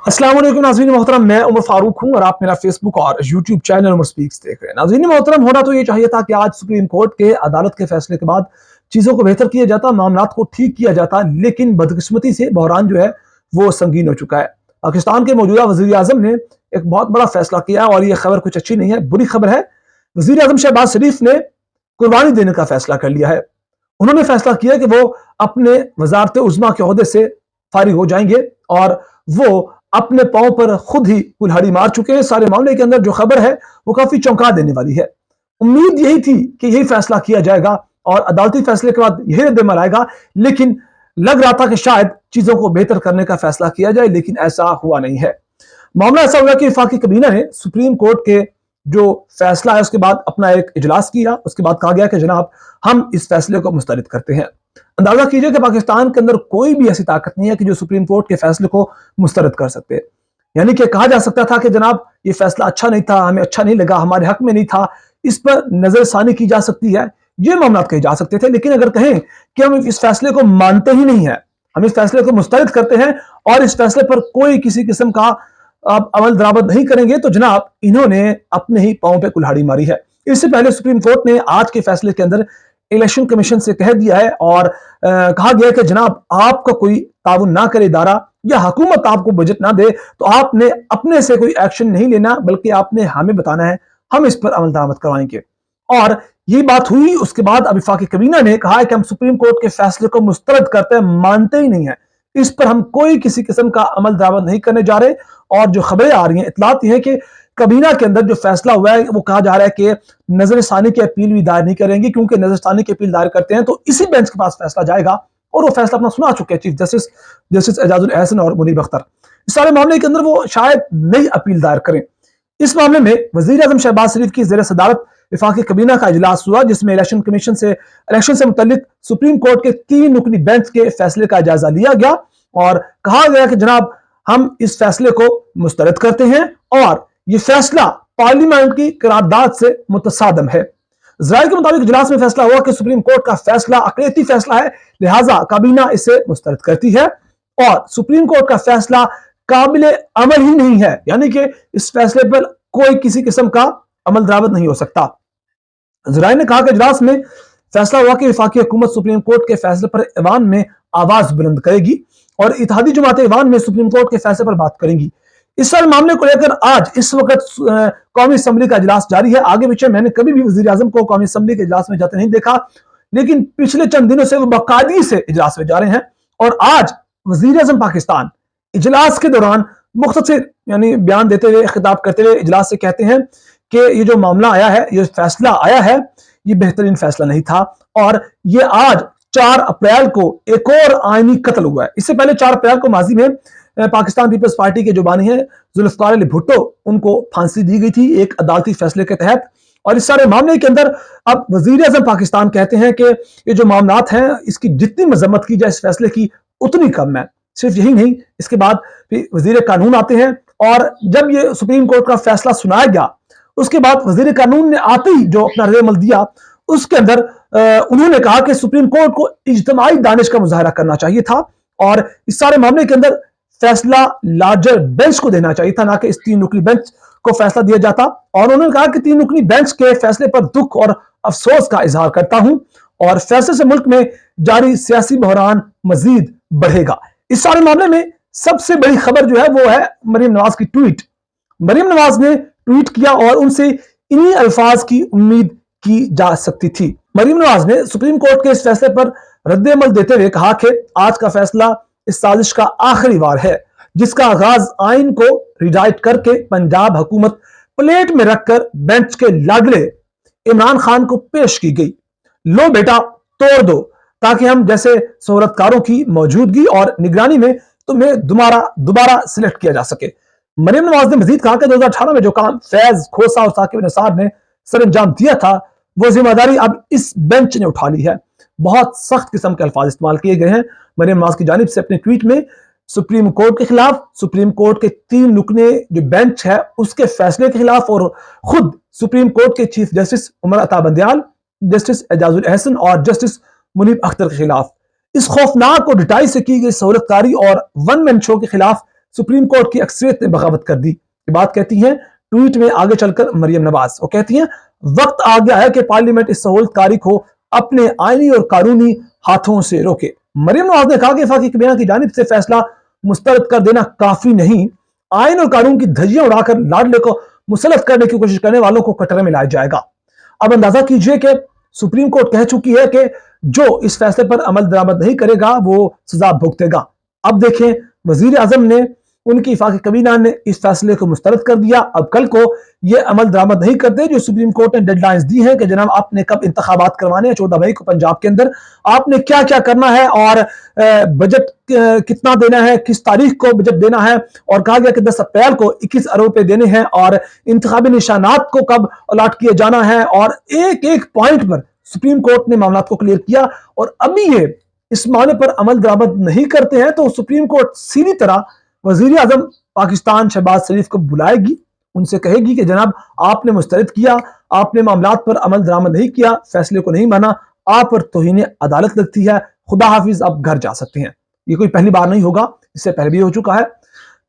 अस्सलाम वालेकुम नाज़रीन मोहतरम, मैं उमर फारूक हूं और आप मेरा फेसबुक और यूट्यूब चैनल उमर स्पीक्स देख रहे हैं। नाज़रीन मोहतरम, होना तो ये चाहिए था कि आज सुप्रीम कोर्ट के अदालत के फैसले के बाद चीज़ों को बेहतर किया जाता, मामलात को ठीक किया जाता, लेकिन बदकिस्मती से बहरान जो है वो संगीन हो चुका है। पाकिस्तान के मौजूदा वज़ीर आज़म ने एक बहुत बड़ा फैसला किया और ये खबर कुछ अच्छी नहीं है, बुरी खबर है। वज़ीर आज़म शहबाज शरीफ ने कुर्बानी देने का फैसला कर लिया है। उन्होंने फैसला किया कि वो अपने वज़ारत उज़्मा के ओहदे से फारिग हो जाएंगे और वो अपने पांव पर खुद ही कुल्हाड़ी मार चुके हैं। सारे मामले के अंदर जो खबर है वो काफी चौंका देने वाली है। उम्मीद यही थी कि यही फैसला किया जाएगा और अदालती फैसले के बाद यही रद्द-ए-अमल आएगा, लेकिन लग रहा था कि शायद चीजों को बेहतर करने का फैसला किया जाए, लेकिन ऐसा हुआ नहीं है। मामला ऐसा हुआ कि वफाकी काबीना ने सुप्रीम कोर्ट के जो फैसला है उसके बाद अपना एक इजलास किया। उसके बाद कहा गया कि जनाब हम इस फैसले को मुस्तरद करते हैं। अंदाजा कीजिए कि पाकिस्तान के अंदर कोई भी ऐसी ताकत नहीं है कि जो सुप्रीम कोर्ट के फैसले को मुस्तरद कर सकते। यानी कि कहा जा सकता था कि जनाब ये फैसला अच्छा नहीं था, हमें अच्छा नहीं लगा, हमारे हक में नहीं था, इस पर नजरसानी की जा सकती है, ये मामला कहे जा सकते थे। लेकिन अगर कहें कि हम इस फैसले को मानते ही नहीं है, हम इस फैसले को मुस्तरद करते हैं और इस फैसले पर कोई किसी किस्म का अमल दरामद नहीं करेंगे, तो जनाब इन्होंने अपने ही पांव पे कुल्हाड़ी मारी है। इससे पहले सुप्रीम कोर्ट ने आज के फैसले के अंदर इलेक्शन कमीशन से कह दिया है और कहा गया कि जनाब आपका कोई ताउन ना करे इदारा या हुकूमत आपको बजट ना दे तो आपने अपने से कोई एक्शन नहीं लेना, बल्कि आपने हमें बताना है, हम इस पर अमल दरामद करवाएंगे। और ये बात हुई उसके बाद अब वफाकी काबीना ने कहा है कि हम सुप्रीम कोर्ट के फैसले को मुस्तरद करते हैं, मानते ही नहीं है, इस पर हम कोई किसी किस्म का अमल दरामद नहीं करने जा रहे। और जो खबरें आ रही हैं, इतलात ये है कि काबीना के अंदर जो फैसला हुआ है वो कहा जा रहा है कि नजरसानी की अपील भी दायर नहीं करेंगे, क्योंकि नजरसानी की अपील दायर करते हैं तो इसी बेंच के पास फैसला जाएगा और वो फैसला अपना सुना चुके हैं चीफ जस्टिस एजाजुल एहसन और मुनीब अख्तर। इस सारे मामले के अंदर वो शायद नई अपील दायर करें। इस मामले में वजीर आजम शहबाज शरीफ की ज़ेर सदारत वफाकी काबीना का इजलास हुआ, जिसमें इलेक्शन कमीशन से इलेक्शन से मुतल्लिक सुप्रीम कोर्ट के 3 रुकनी बेंच के फैसले का जायजा लिया गया और कहा गया कि जनाब हम इस फैसले को मुस्तरद करते हैं और ये फैसला पार्लियामेंट की करारदाद से मुतसादम है। ज़राए के मुताबिक इजलास में फैसला हुआ कि सुप्रीम कोर्ट का फैसला अक़लियती फैसला है, लिहाजा काबीना इसे मुस्तरद करती है और सुप्रीम कोर्ट का फैसला काबिले अमल ही नहीं है, यानी कि इस फैसले पर कोई किसी किस्म का अमल दरामद नहीं हो सकता। ज़राए ने कहा कि इजलास में फैसला हुआ कि वफाकी हुकूमत सुप्रीम कोर्ट के फैसले पर ऐवान में आवाज बुलंद करेगी और इत्तेहादी जमात ऐवान में सुप्रीम कोर्ट के फैसले पर बात करेंगी। इस सारे मामले को लेकर आज इस वक्त कौमी असम्बली का इजलास जारी है। आगे पीछे मैंने कभी भी वजीर आजम को कौमी असम्बली के इजलास में जाते नहीं देखा, लेकिन पिछले चंद दिनों से वो बाकायदगी से इजलास में जा रहे हैं और आज वजीर आजम पाकिस्तान इजलास के दौरान मुख्तसर यानी बयान देते हुए, खिताब करते हुए इजलास से कहते हैं कि ये जो मामला आया है, ये फैसला आया है, ये बेहतरीन फैसला नहीं था और ये आज 4 अप्रैल को एक और आईनी कत्ल हुआ है। इससे पहले 4 अप्रैल को माजी में पाकिस्तान पीपल्स पार्टी के जो बानी है जुल्फकार अली भुट्टो, उनको फांसी दी गई थी एक अदालती फैसले के तहत। और इस सारे मामले के अंदर अब वजीर आज़म पाकिस्तान कहते हैं कि ये जो मामलात हैं इसकी जितनी मजम्मत की जाए इस फैसले की उतनी कम है। सिर्फ यही नहीं, इसके बाद वजीर कानून आते हैं और जब ये सुप्रीम कोर्ट का फैसला सुनाया गया उसके बाद वजीर कानून ने आते ही जो अपना रद्द-ए-अमल दिया उसके अंदर उन्होंने कहा कि सुप्रीम कोर्ट को इज्तिमाई दानिश का मुजाहरा करना चाहिए था और इस सारे मामले के अंदर फैसला लार्जर बेंच को देना चाहिए था, ना कि इस 3 रुकनी बेंच को फैसला दिया जाता। और उन्होंने कहा कि 3 रुकनी बेंच के फैसले पर दुख और अफसोस का इजहार करता हूं और फैसले से मुल्क में जारी सियासी बहरान मजीद बढ़ेगा। इस सारे मामले में सबसे बड़ी खबर जो है वो है मरीम नवाज की ट्वीट। मरीम नवाज ने ट्वीट किया और उनसे इन्हीं अल्फाज की उम्मीद की जा सकती थी। मरीम नवाज ने सुप्रीम कोर्ट के इस फैसले पर रद्द-ए-अमल देते हुए कहा कि आज का फैसला इस साजिश का आखिरी वार है जिसका आगाज आइन को रिडाइट करके पंजाब हुकूमत प्लेट में रखकर बेंच के लाडले इमरान खान को पेश की गई। लो बेटा तोड़ दो ताकि हम जैसे शोहरतकारों की मौजूदगी और निगरानी में तुम्हें दोबारा सिलेक्ट किया जा सके। मरीम नवाज ने मजीद कहा कि 2018 में जो काम फैज खोसा और साकिब निसार ने सर अंजाम दिया था वो जिम्मेदारी अब इस बेंच ने उठा ली है। बहुत सख्त किस्म के अल्फाज इस्तेमाल किए गए हैं मरीम नवाज की जानिब से अपने ट्वीट में सुप्रीम कोर्ट के खिलाफ, सुप्रीम कोर्ट के 3 रुकने जो बेंच है उसके फैसले के खिलाफ और खुद सुप्रीम कोर्ट के chief justice Umar Ata Bandial, justice Ejazul Ehsan और जस्टिस मुनीब अख्तर के खिलाफ। इस खौफनाक और डिटाई से की गई सहूलतकारी और वन मैन शो के खिलाफ सुप्रीम कोर्ट की अक्सरियत ने बगावत कर दी। ये बात कहती हैं ट्वीट में आगे चलकर मरियम नवाज। वो कहती हैं वक्त आ गया है कि पार्लियामेंट इस सहूलतकारी को अपने आईनी और कानूनी हाथों से रोके। मरियम नवाज ने कहा कि वफाकी काबीना की जानिब से फैसला मुस्तरद कर देना काफी नहीं, आइन और कानून की धज्जियां उड़ाकर लाडले को मुसलत करने की कोशिश करने वालों को कटरे में लाया जाएगा। अब अंदाजा कीजिए कि सुप्रीम कोर्ट कह चुकी है कि जो इस फैसले पर अमल दरामद नहीं करेगा वो सजा भुगतेगा। अब देखें, वजीर आजम ने, उनकी वफाकी काबीना ने इस फैसले को मुस्तरद कर दिया। अब कल को ये अमल दरामद नहीं करते जो सुप्रीम कोर्ट ने डेडलाइंस दी हैं कि जनाब आपने कब इंतखाबात करवाने हैं 14 मई को पंजाब के अंदर, आपने क्या क्या करना है और बजट कितना देना है, किस तारीख को बजट देना है, और कहा गया कि 10 अप्रैल को 21 अरब रुपए देने हैं और इंतखाबी निशानात को कब अलाट किया जाना है। और एक एक पॉइंट पर सुप्रीम कोर्ट ने मामला को क्लियर किया। और अभी ये इस मामले पर अमल दरामद नहीं करते हैं तो सुप्रीम कोर्ट सीधी तरह वजीर आजम पाकिस्तान शहबाज शरीफ को बुलाएगी, उनसे कहेगी कि जनाब आपने मुस्तरद किया, आपने मामलात पर अमल दरामद नहीं किया, फैसले को नहीं माना, आप पर तौहीन अदालत लगती है, खुदा हाफिज आप घर जा सकते हैं। ये कोई पहली बार नहीं होगा, इससे पहले भी हो चुका है।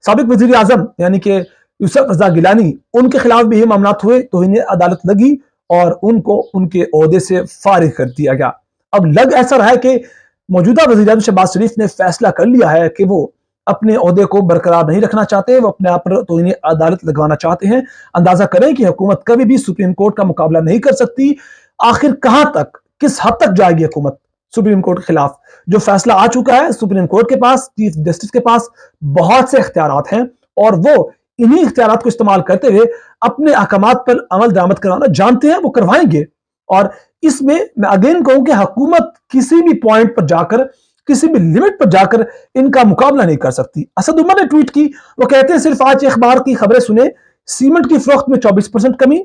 साबिक वजीर आजम यानी कि यूसुफ रजा गिलानी, उनके खिलाफ भी ये मामलात हुए, तौहीन अदालत लगी और उनको उनके ओहदे से फारिग कर दिया गया। अब लग ऐसा रहा है कि मौजूदा वज़ीर आज़म शहबाज शरीफ ने फैसला कर लिया है कि वो अपने ओहदे को बरकरार नहीं रखना चाहते, वो अपने आप पर तौहीन अदालत लगवाना चाहते हैं। अंदाजा करें कि हुकूमत कभी भी सुप्रीम कोर्ट का मुकाबला नहीं कर सकती। आखिर कहां तक, किस हद तक जाएगी हुकूमत सुप्रीम कोर्ट के खिलाफ? जो फैसला आ चुका है सुप्रीम कोर्ट के पास, चीफ जस्टिस के पास बहुत से इख्तियारात हैं और वो इन्हीं इख्तियारात को इस्तेमाल करते हुए अपने अहकामात पर अमल दरामद करवाना जानते हैं, वो करवाएंगे। और इसमें मैं अगेन कहूं कि हुकूमत किसी भी पॉइंट पर जाकर, किसी भी लिमिट पर जाकर इनका मुकाबला नहीं कर सकती। असद उमर ने ट्वीट की, वो कहते हैं सिर्फ आज अखबार की खबरें सुने, सीमेंट की फरोख्त में 24% कमी,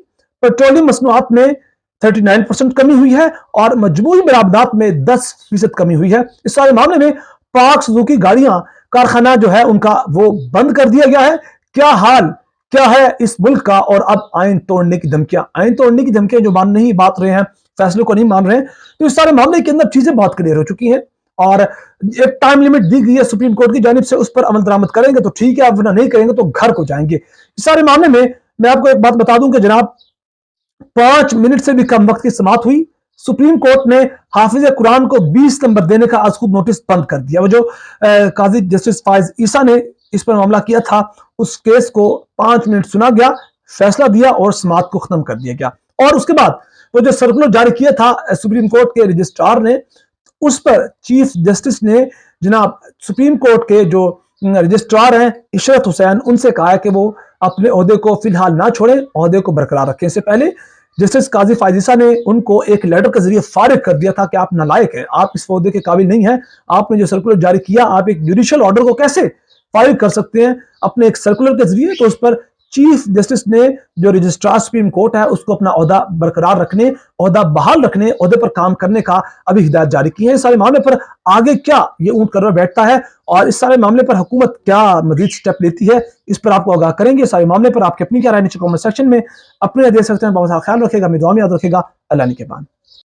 पेट्रोलियम मसनूआत में 39% कमी हुई है और मजमूई बरामदात में 10% कमी हुई है। इस सारे मामले में पाक सुजुकी गाड़ियां कारखाना जो है उनका वो बंद कर दिया गया है। क्या हाल क्या है इस मुल्क का। और अब आइन तोड़ने की धमकियां जो मान नहीं बात रहे हैं, फैसलों को नहीं मान रहे हैं, तो इस सारे मामले के अंदर चीजें बहुत क्लियर हो चुकी हैं और एक टाइम लिमिट दी गई है सुप्रीम कोर्ट की जानिब से, उस पर अमल दरामद करेंगे तो ठीक है, वरना नहीं करेंगे तो घर को जाएंगे। इस सारे मामले में मैं आपको एक बात बता दूं कि जनाब 5 मिनट से भी कम वक्त की समाअत हुई। सुप्रीम कोर्ट ने हाफिज कुरान को 20 नंबर देने का आज खुद नोटिस बंद कर दिया। वो जो काजी जस्टिस फायज ईसा ने इस पर मामला किया था, उस केस को 5 मिनट सुना गया, फैसला दिया और समाअत को खत्म कर दिया गया। और उसके बाद वो जो सर्कुलर जारी किया था सुप्रीम कोर्ट के रजिस्ट्रार ने, उस पर चीफ जस्टिस ने जनाब सुप्रीम कोर्ट के जो रजिस्ट्रार हैं इशरत हुसैन, उनसे कहा है कि वो अपने ओहदे को फिलहाल ना छोड़ें, ओहदे को बरकरार रखें। इससे पहले जस्टिस काजी फायज ईसा ने उनको एक लेटर के जरिए फारिग कर दिया था कि आप नालायक हैं, आप इस ओहदे के काबिल नहीं हैं, आपने जो सर्कुलर जारी किया, आप एक जुडिशियल ऑर्डर को कैसे फारिग कर सकते हैं अपने एक सर्कुलर के जरिए। तो उस पर चीफ जस्टिस ने जो रजिस्ट्रार सुप्रीम कोर्ट है उसको अपना ओहदा बरकरार रखने, ओहदा बहाल रखने, ओहदे पर काम करने का अभी हिदायत जारी की है। इस सारे मामले पर आगे क्या ये ऊंट कर बैठता है और इस सारे मामले पर हुकूमत क्या मजीद स्टेप लेती है, इस पर आपको आगाह करेंगे। इस सारे मामले पर आपकी अपनी क्या राय नीचे कमेंट सेक्शन में अपने दे सकते हैं। बहुत सारा ख्याल रखेगा, मेरी दुआ में याद रखेगा। अल्लाह निगहबान।